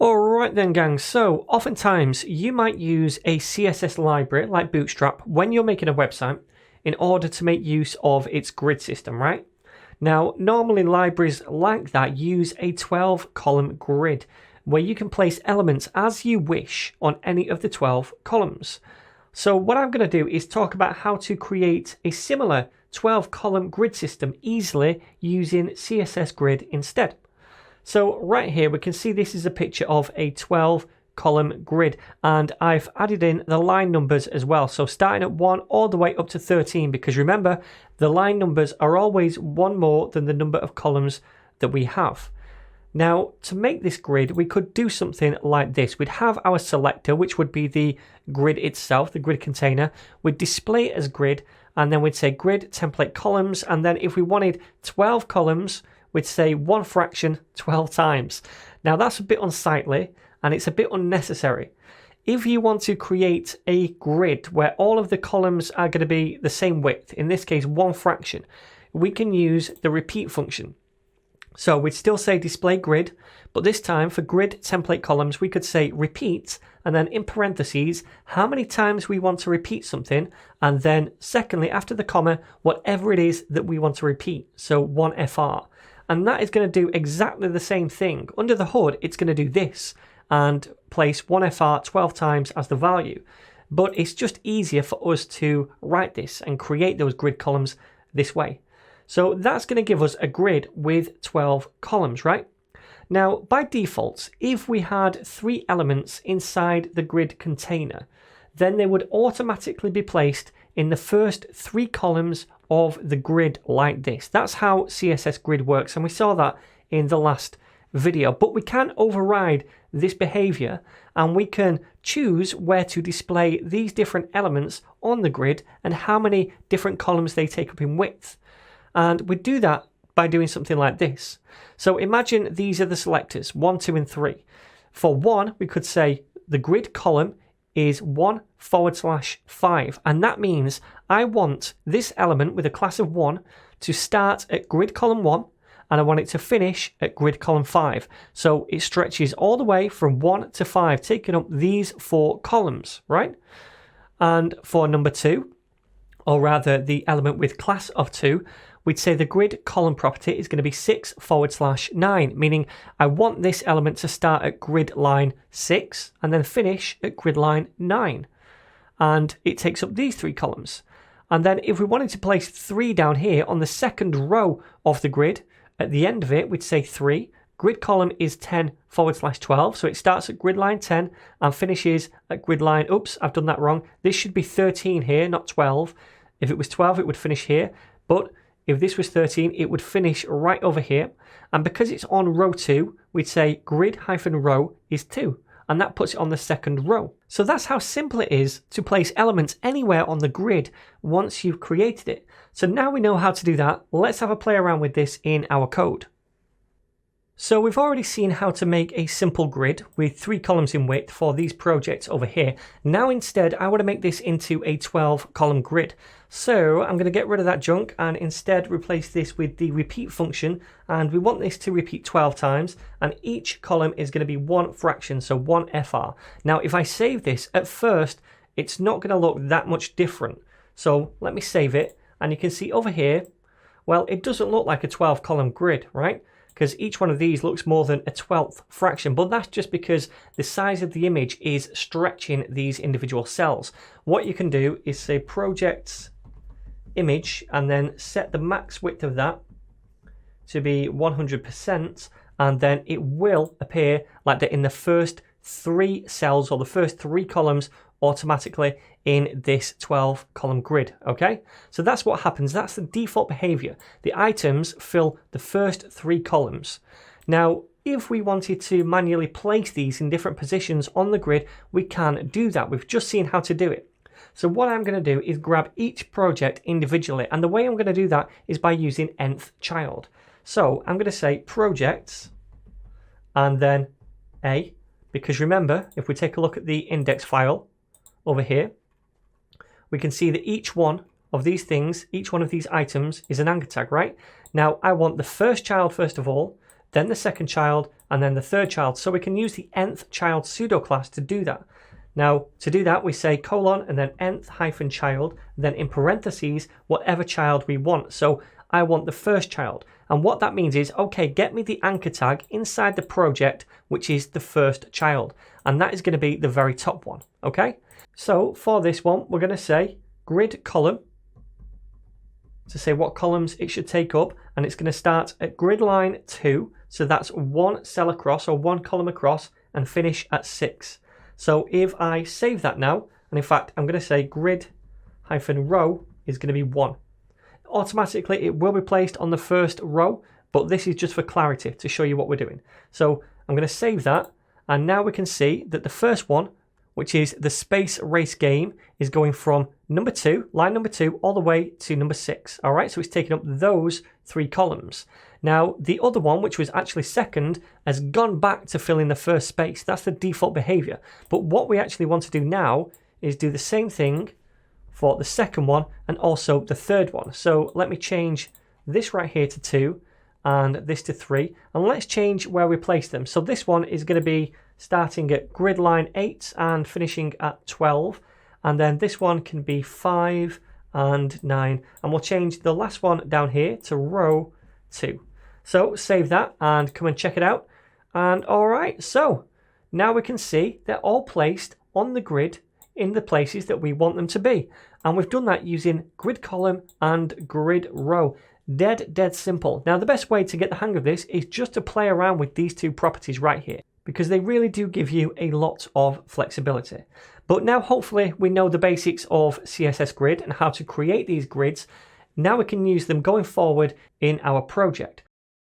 Alright then gang, so oftentimes you might use a CSS library like Bootstrap when you're making a website in order to make use of its grid system, right? Now normally libraries like that use a 12-column grid where you can place elements as you wish on any of the 12 columns. So what I'm going to do is talk about how to create a similar 12-column grid system easily using CSS Grid instead. So right here we can see this is a picture of a 12-column grid, and I've added in the line numbers as well. So starting at 1 all the way up to 13, because remember the line numbers are always one more than the number of columns that we have. Now to make this grid we could do something like this. We'd have our selector, which would be the grid itself, the grid container. We'd display it as grid, and then we'd say grid template columns, and then if we wanted 12 columns we'd say 1 fraction 12 times. Now that's a bit unsightly and it's a bit unnecessary. If you want to create a grid where all of the columns are going to be the same width, in this case 1 fraction, we can use the repeat function. So we'd still say display grid, but this time for grid template columns we could say repeat, and then in parentheses how many times we want to repeat something, and then secondly after the comma whatever it is that we want to repeat, so 1FR. And that is going to do exactly the same thing. Under the hood it's going to do this and place 1FR 12 times as the value, but it's just easier for us to write this and create those grid columns this way. So that's going to give us a grid with 12 columns, right? Now, by default, if we had 3 elements inside the grid container, then they would automatically be placed in the first 3 columns of the grid like this. That's how CSS Grid works, and we saw that in the last video. But we can override this behavior, and we can choose where to display these different elements on the grid and how many different columns they take up in width. And we do that by doing something like this. So imagine these are the selectors 1, 2 and 3. For 1 we could say the grid column is 1/5, and that means I want this element with a class of 1 to start at grid column 1 and I want it to finish at grid column 5. So it stretches all the way from 1 to 5, taking up these 4 columns, right? And for number 2, or rather the element with class of 2, we'd say the grid column property is going to be 6/9, meaning I want this element to start at grid line 6 and then finish at grid line 9. And it takes up these 3 columns. And then if we wanted to place 3 down here on the second row of the grid, at the end of it, we'd say 3. Grid column is 10/12, so it starts at grid line 10 and finishes at grid line, oops, I've done that wrong. This should be 13 here, not 12. If it was 12, it would finish here. But if this was 13, it would finish right over here. And because it's on row 2, we'd say grid-row is 2. And that puts it on the second row. So that's how simple it is to place elements anywhere on the grid once you've created it. So now we know how to do that. Let's have a play around with this in our code. So we've already seen how to make a simple grid with 3 columns in width for these projects over here. Now instead I want to make this into a 12-column grid. So I'm going to get rid of that junk and instead replace this with the repeat function, and we want this to repeat 12 times, and each column is going to be 1 fraction, so 1FR. Now if I save this, at first it's not going to look that much different. So let me save it, and you can see over here, well, it doesn't look like a 12-column grid, right? Because each one of these looks more than a 12th fraction, but that's just because the size of the image is stretching these individual cells. What you can do is say projects image and then set the max width of that to be 100%, and then it will appear like that in the first 3 cells or the first 3 columns automatically in this 12-column grid. Okay, so that's what happens. That's the default behavior. The items fill the first 3 columns. Now if we wanted to manually place these in different positions on the grid, we can do that. We've just seen how to do it. So what I'm going to do is grab each project individually, and the way I'm going to do that is by using nth child. So I'm going to say projects and then A, because remember, if we take a look at the index file over here, we can see that each one of these things, each one of these items is an anchor tag, right? Now I want the first child first of all, then the second child, and then the third child. So we can use the nth child pseudo class to do that. Now, to do that, we say colon and then nth hyphen child, then in parentheses, whatever child we want. So I want the first child. And what that means is, okay, get me the anchor tag inside the project, which is the first child. And that is going to be the very top one, okay? So for this one, we're going to say grid column to say what columns it should take up. And it's going to start at grid line 2. So that's one cell across or one column across and finish at 6. So if I save that now, and in fact, I'm going to say grid hyphen row is going to be 1. Automatically, it will be placed on the first row, but this is just for clarity to show you what we're doing. So I'm going to save that. And now we can see that the first one, which is the space race game, is going from number 2, line number 2, all the way to number 6. All right, so it's taking up those 3 columns. Now, the other one, which was actually second, has gone back to fill in the first space. That's the default behavior. But what we actually want to do now is do the same thing for the second one and also the third one. So let me change this right here to 2 and this to 3. And let's change where we place them. So this one is going to be starting at grid line 8 and finishing at 12. And then this one can be 5 and 9. And we'll change the last one down here to row 2. So save that and come and check it out. And all right, so now we can see they're all placed on the grid in the places that we want them to be. And we've done that using grid column and grid row. Dead simple. Now, the best way to get the hang of this is just to play around with these 2 properties right here, because they really do give you a lot of flexibility. But now hopefully we know the basics of CSS Grid and how to create these grids. Now we can use them going forward in our project.